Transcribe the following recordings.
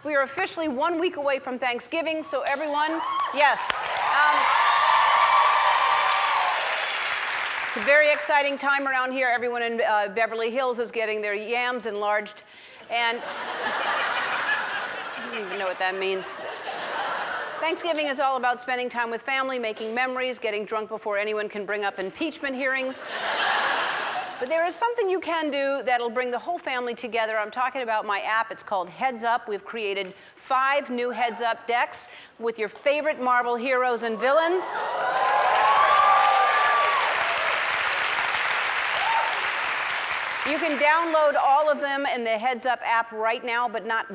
We are officially 1 week away from Thanksgiving, so everyone, yes. It's a very exciting time around here. Everyone in Beverly Hills is getting their yams enlarged, and I don't even know what that means. Thanksgiving is all about spending time with family, making memories, getting drunk before anyone can bring up impeachment hearings. But there is something you can do that'll bring the whole family together. I'm talking about my app. It's called Heads Up. We've created 5 new Heads Up decks with your favorite Marvel heroes and villains. You can download all of them in the Heads Up app right now, but not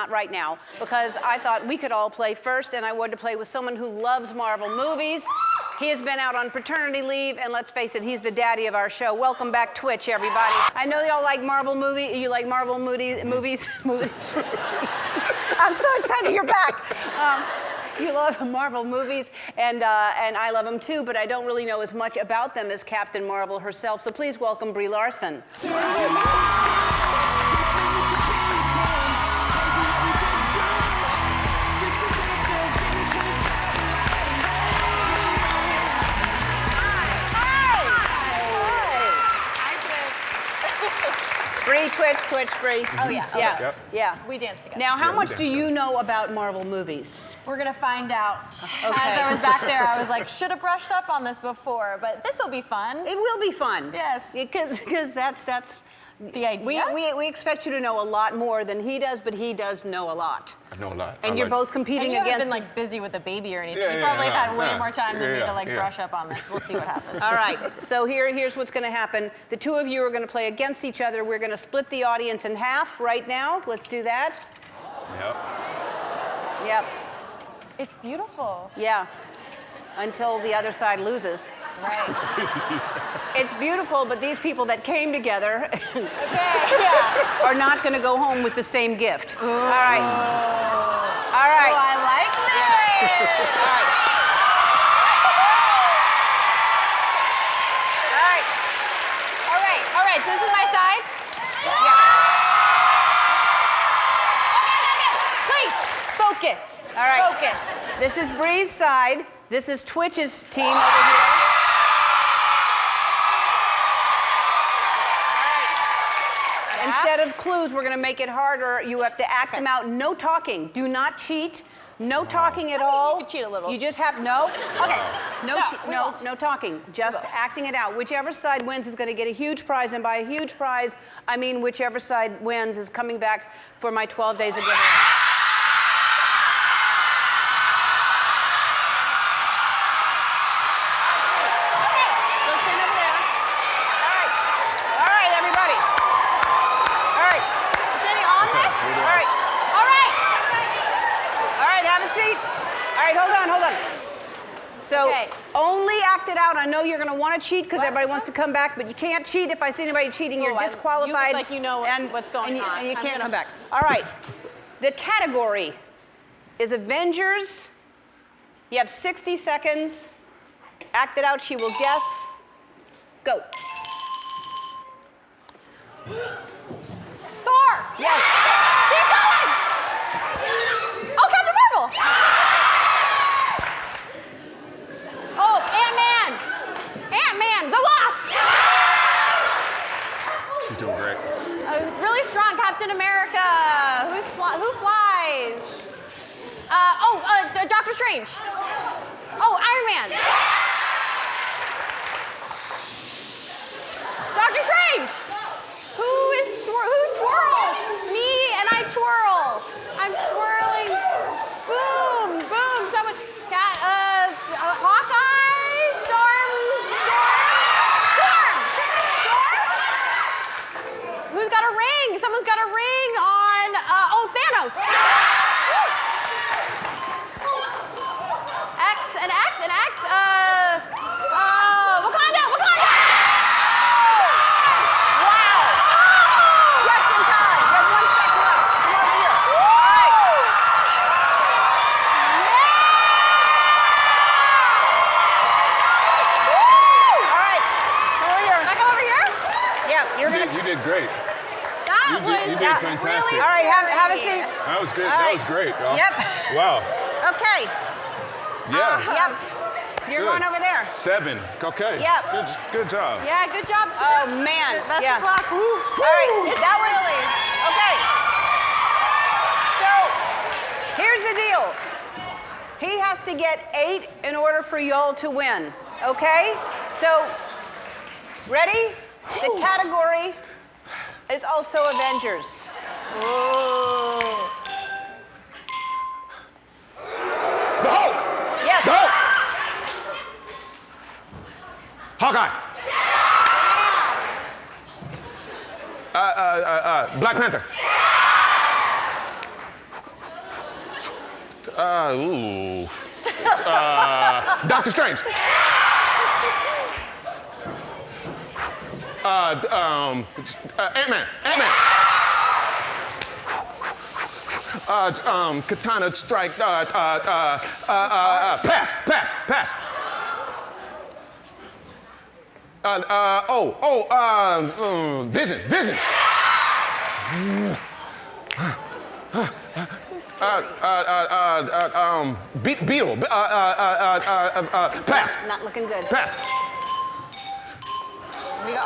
right now, because I thought we could all play first, and I wanted to play with someone who loves Marvel movies. He has been out on paternity leave, and let's face it, he's the daddy of our show. Welcome back, Twitch, everybody. I know y'all like Marvel movies. You like Marvel movies? I'm so excited you're back. You love Marvel movies, and I love them too, but I don't really know as much about them as Captain Marvel herself, so please welcome Brie Larson. Brie, Twitch, Brie. Oh, yeah. Okay. Yeah. Yep. Yeah. We dance together. Now, how much do you know about Marvel movies? We're going to find out. Okay. As I was back there, I was like, should have brushed up on this before, but this will be fun. It will be fun. Yes. Because that's the idea. We expect you to know a lot more than he does, but he does know a lot. I know a lot. And you're both competing and you against. haven't been like busy with a baby or anything. Yeah, you probably have had way yeah, more time than me to like yeah. brush up on this. We'll see what happens. All right, so here's what's going to happen. The two of you are going to play against each other. We're going to split the audience in half right now. Let's do that. Yep. Yep. It's beautiful. Yeah. Until the other side loses. Right. It's beautiful, but these people that came together Okay, yeah. are not going to go home with the same gift. Ooh. All right. All right. Oh, I like this. All right, so this is my side? Yeah. Okay. Focus. All right. Focus. This is Brie's side. This is Twitch's team over here. Instead of clues, we're going to make it harder. You have to act them out. No talking. Do not cheat. No talking at all. You can cheat a little. You just have no. Okay. No talking. Just acting it out. Whichever side wins is going to get a huge prize, and by a huge prize, I mean whichever side wins is coming back for my 12 days of giveaway. Hold on. So only act it out. I know you're going to want to cheat because everybody wants to come back, but you can't cheat. If I see anybody cheating, you're disqualified. You look like you know what's going on. And you can't come back. All right. The category is Avengers. You have 60 seconds. Act it out. She will guess. Go. Thor. Yes. Keep going. Oh, Captain Marvel. Oh, Ant-Man! Ant-Man, the Wasp! She's doing great. Oh, it was really strong. Captain America. Who flies? Doctor Strange. Oh, Iron Man. Doctor Strange. Who twirls? Me and I twirl. I'm twirling. Boom, boom. Someone. Hawkeye? Storm? Who's got a ring? Someone's got a ring on, Thanos. X. Wakanda. Wow. Just in time. You have 1 second left. Come over here. That was good. All That right. was great. Y'all. Yep. Wow. Okay. Yeah. Yep. You're Good. going over there. 7. Okay. Yep. Good job. Yeah, good job. Oh, Trish. man. Best Yeah. of luck. Woo. All right. It's That was early. okay. So here's the deal. He has to get 8 in order for y'all to win. Okay? So ready? The category is also Avengers. Ooh. The Hulk. Yes. The Hulk. Hawkeye. Black Panther. Doctor Strange. Ant-Man. Katana strike. Pass. Vision. Beetle. Pass. Not looking good. Pass. Here we go.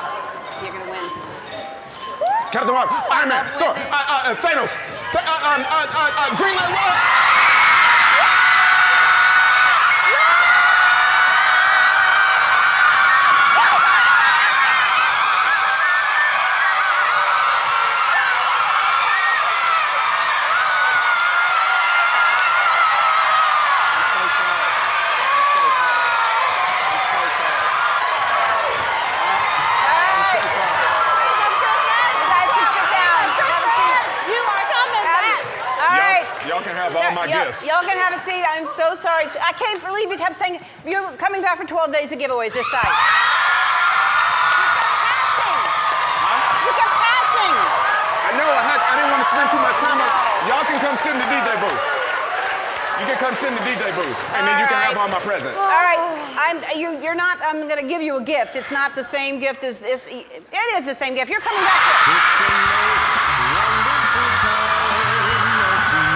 You're gonna win. Captain Marvel. Iron Man. Thor. Thanos. Green Lantern. Y'all can have all my gifts. Y'all can have a seat. I'm so sorry. I can't believe you kept saying you're coming back for 12 days of giveaways this side. You kept passing. I know. I didn't want to spend too much time. Y'all can come sit in the DJ booth. You can come sit in the DJ booth, and then you can have all my presents. All right. You're not. I'm going to give you a gift. It's not the same gift as this. It is the same gift. You're coming back. It's the most wonderful time of the year.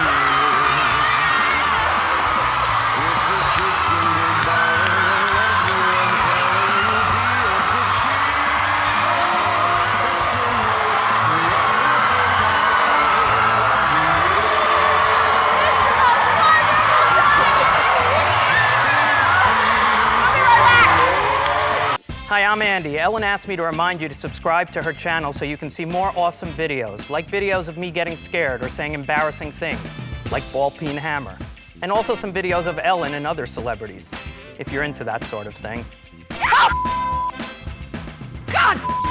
With the kiss jingle bell and everyone telling you be of good cheer. It's the most wonderful time of the Hi, I'm Andy. Ellen asked me to remind you to subscribe to her channel so you can see more awesome videos, like videos of me getting scared or saying embarrassing things, like ball peen hammer, and also some videos of Ellen and other celebrities, if you're into that sort of thing. God!